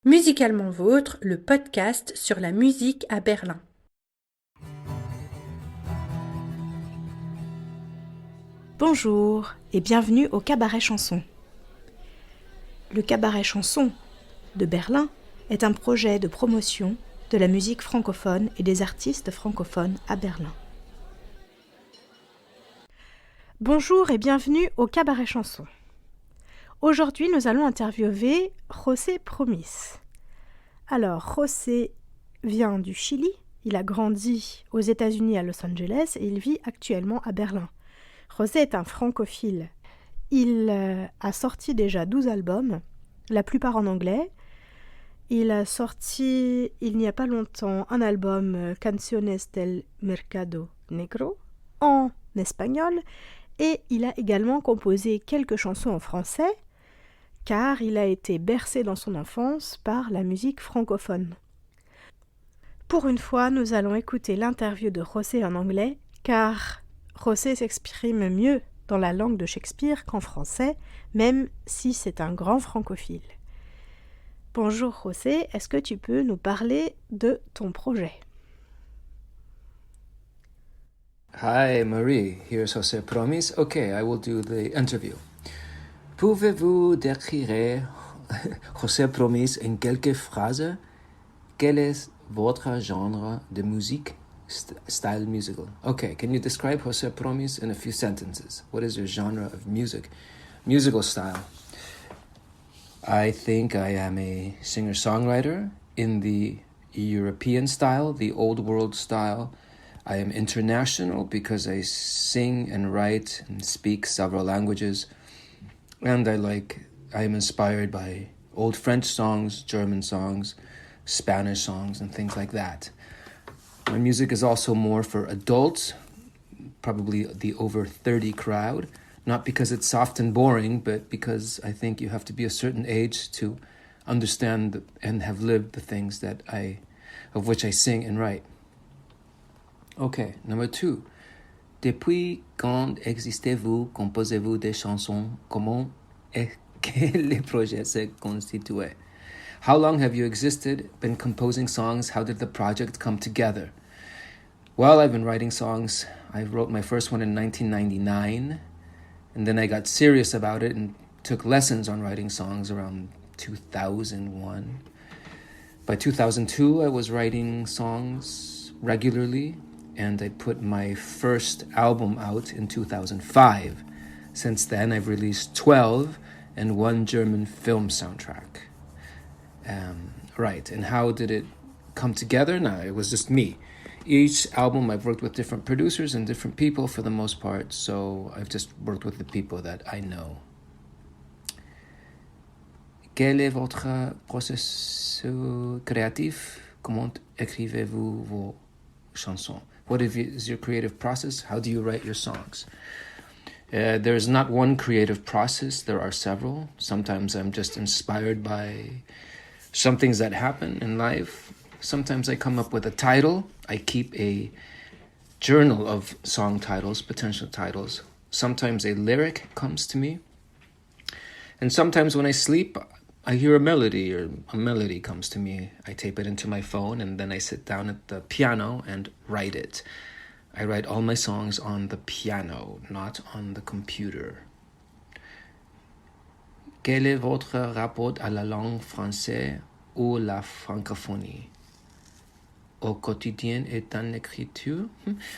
Musicalement vôtre, le podcast sur la musique à Berlin. Bonjour et bienvenue au Cabaret Chanson. Le Cabaret Chanson de Berlin est un projet de promotion de la musique francophone et des artistes francophones à Berlin. Bonjour et bienvenue au Cabaret Chanson. Aujourd'hui, nous allons interviewer Jose Promis. Alors, José vient du Chili, il a grandi aux États-Unis à Los Angeles et il vit actuellement à Berlin. José est un francophile. Il a sorti déjà 12 albums, la plupart en anglais. Il a sorti, il n'y a pas longtemps, un album Canciones del Mercado Negro en espagnol et il a également composé quelques chansons en français car il a été bercé dans son enfance par la musique francophone. Pour une fois, nous allons écouter l'interview de José en anglais car José s'exprime mieux dans la langue de Shakespeare qu'en français, même si c'est un grand francophile. Bonjour José, est-ce que tu peux nous parler de ton projet? Hi Marie, here's Jose Promis. Okay, I will do the interview. Pouvez-vous décrire, Jose Promis, en quelques phrases, quel est votre genre de musique, style musical? Okay, can you describe Jose Promis in a few sentences? What is your genre of music, musical style? I think I am a singer-songwriter in the European style, the old world style. I am international because I sing and write and speak several languages. And I am inspired by old French songs, German songs, Spanish songs, and things like that. My music is also more for adults, probably the over 30 crowd, not because it's soft and boring, but because I think you have to be a certain age to understand and have lived the things of which I sing and write. Okay, number 2. Depuis quand existez-vous, composez-vous des chansons? Comment est que le projet s'est constitué? How long have you existed, been composing songs? How did the project come together? Well, I've been writing songs. I wrote my first one in 1999, and then I got serious about it and took lessons on writing songs around 2001. By 2002, I was writing songs regularly, and I put my first album out in 2005. Since then, I've released 12 and 1 German film soundtrack. Right, and how did it come together? No, it was just me. Each album I've worked with different producers and different people for the most part, so I've just worked with the people that I know. Quel est votre processus créatif? Comment écrivez-vous vos chansons? What is your creative process? How do you write your songs? There's not one creative process. There are several. Sometimes I'm just inspired by some things that happen in life. Sometimes I come up with a title. I keep a journal of song titles, potential titles. Sometimes a lyric comes to me. And sometimes when I sleep, I hear a melody or a melody comes to me. I tape it into my phone and then I sit down at the piano and write it. I write all my songs on the piano, not on the computer. Quel est votre rapport à la langue française ou la francophonie? Au quotidien et dans l'écriture?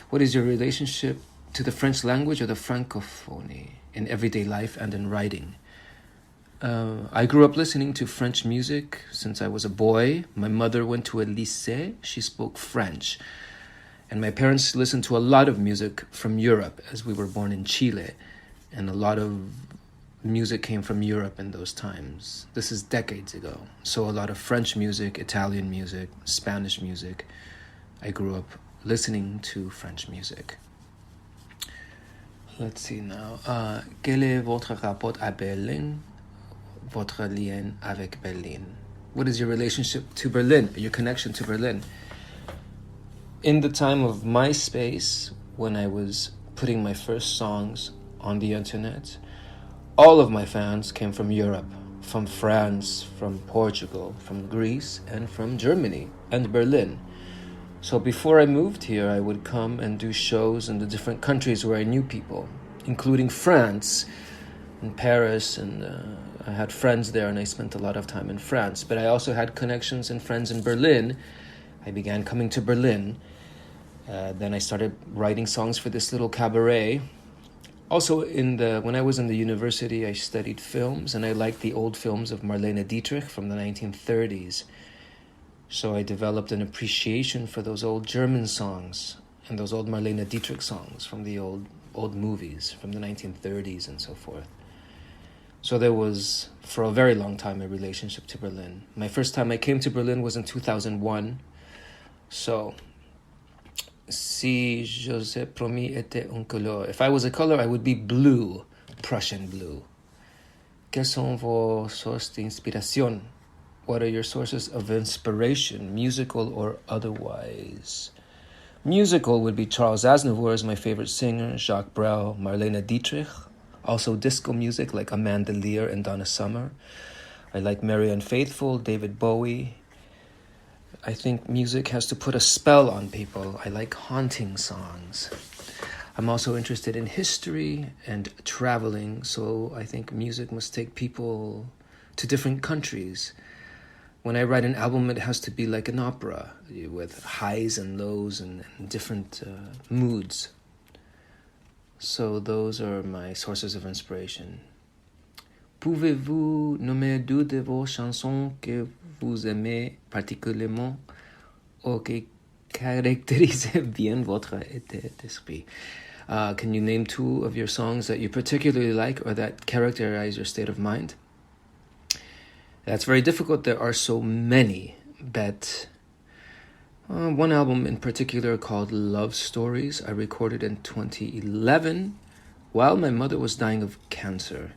What is your relationship to the French language or the francophonie in everyday life and in writing? I grew up listening to French music since I was a boy. My mother went to a lycée. She spoke French. And my parents listened to a lot of music from Europe as we were born in Chile. And a lot of music came from Europe in those times. This is decades ago. So a lot of French music, Italian music, Spanish music. I grew up listening to French music. Let's see now. Quel est votre rapport à Berlin? Votre lien avec Berlin? What is your relationship to Berlin, your connection to Berlin? In the time of MySpace, when I was putting my first songs on the internet, all of my fans came from Europe. from France, from Portugal, from Greece, and from Germany and Berlin. So before I moved here, I would come and do shows in the different countries where I knew people, including France and Paris, and I had friends there and I spent a lot of time in France. But I also had connections and friends in Berlin. I began coming to Berlin. Then I started writing songs for this little cabaret. Also, when I was in the university, I studied films, and I liked the old films of Marlene Dietrich from the 1930s. So I developed an appreciation for those old German songs and those old Marlene Dietrich songs from the old movies from the 1930s and so forth. So there was, for a very long time, a relationship to Berlin. My first time I came to Berlin was in 2001. So, si Jose Promis était un couleur. If I was a color, I would be blue, Prussian blue. Quelles sont vos sources d'inspiration? What are your sources of inspiration, musical or otherwise? Musical would be Charles Aznavour is my favorite singer, Jacques Brel, Marlene Dietrich. Also disco music like Amanda Lear and Donna Summer. I like Marianne Faithfull, David Bowie. I think music has to put a spell on people. I like haunting songs. I'm also interested in history and traveling, so I think music must take people to different countries. When I write an album, it has to be like an opera with highs and lows and different moods. So those are my sources of inspiration. Pouvez-vous nommer deux de vos chansons que vous aimez particulièrement ou qui caractérisent bien votre état d'esprit? Can you name two of your songs that you particularly like or that characterize your state of mind? That's very difficult. There are so many, but one album in particular called Love Stories I recorded in 2011 while my mother was dying of cancer.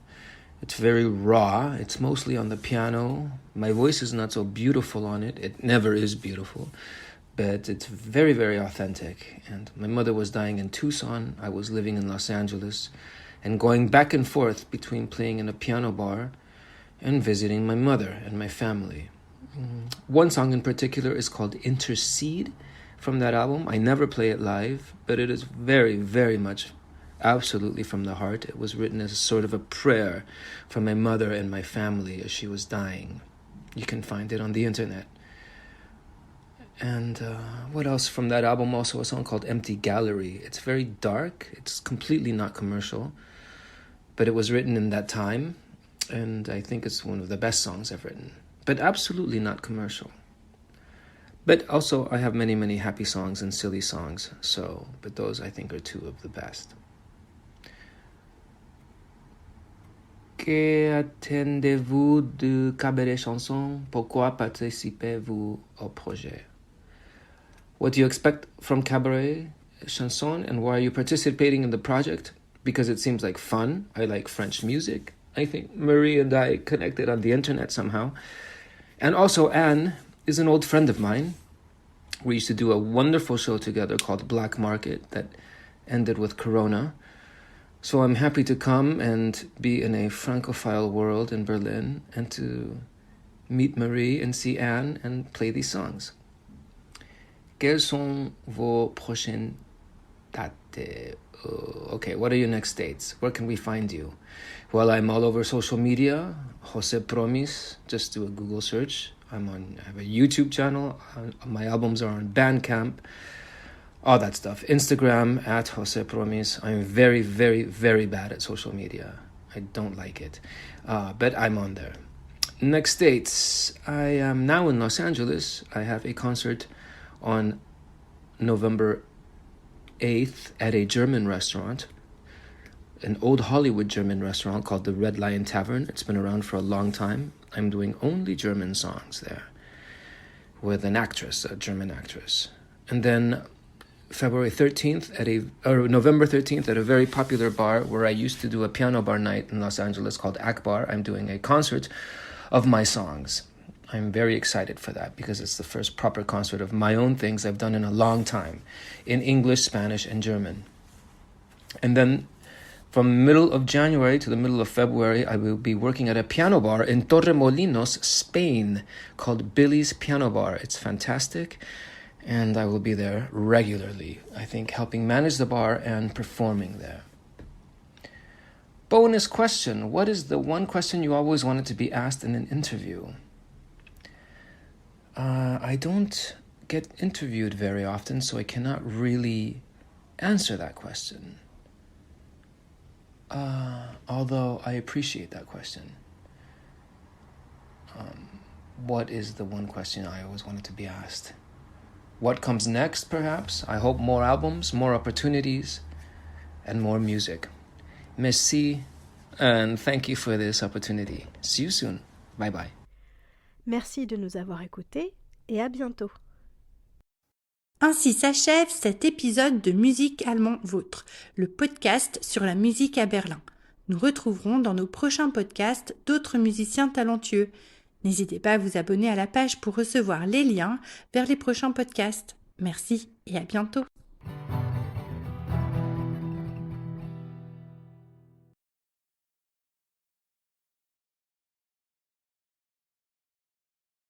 It's very raw. It's mostly on the piano. My voice is not so beautiful on it. It never is beautiful, but it's very, very authentic. And my mother was dying in Tucson. I was living in Los Angeles and going back and forth between playing in a piano bar and visiting my mother and my family. One song in particular is called Intercede from that album. I never play it live, but it is very, very much absolutely from the heart. It was written as a sort of a prayer for my mother and my family as she was dying. You can find it on the internet. And what else from that album? Also a song called Empty Gallery. It's very dark. It's completely not commercial, but it was written in that time. And I think it's one of the best songs I've written, but absolutely not commercial. But also I have many, many happy songs and silly songs. But those I think are two of the best. Que attendez-vous du cabaret chanson? Pourquoi participez-vous au projet? What do you expect from cabaret chanson, and why are you participating in the project? Because it seems like fun. I like French music. I think Marie and I connected on the internet somehow. And also Anne is an old friend of mine. We used to do a wonderful show together called Black Market that ended with Corona. So I'm happy to come and be in a Francophile world in Berlin and to meet Marie and see Anne and play these songs. Quelles sont vos prochaines dates? Okay, what are your next dates? Where can we find you? Well, I'm all over social media. Jose Promis, just do a Google search. I have a YouTube channel. My albums are on Bandcamp. All that stuff. Instagram at Jose Promis. I'm very, very, very bad at social media. I don't like it. But I'm on there. Next dates. I am now in Los Angeles. I have a concert on November 8th at a German restaurant, an old Hollywood German restaurant called the Red Lion Tavern. It's been around for a long time. I'm doing only German songs there with an actress, a German actress. And then November 13th at a very popular bar where I used to do a piano bar night in Los Angeles called Akbar. I'm doing a concert of my songs. I'm very excited for that because it's the first proper concert of my own things I've done in a long time in English, Spanish, and German. And then From middle of January to the middle of February, I will be working at a piano bar in Torremolinos, Spain, called Billy's Piano Bar. It's fantastic, and I will be there regularly, I think, helping manage the bar and performing there. Bonus question. What is the one question you always wanted to be asked in an interview? I don't get interviewed very often, so I cannot really answer that question. Although I appreciate that question. What is the one question I always wanted to be asked? What comes next, perhaps? I hope more albums, more opportunities, and more music. Merci, and thank you for this opportunity. See you soon. Bye bye. Merci de nous avoir écoutés et à bientôt. Ainsi s'achève cet épisode de Musique allemand vôtre, le podcast sur la musique à Berlin. Nous retrouverons dans nos prochains podcasts d'autres musiciens talentueux. N'hésitez pas à vous abonner à la page pour recevoir les liens vers les prochains podcasts. Merci et à bientôt.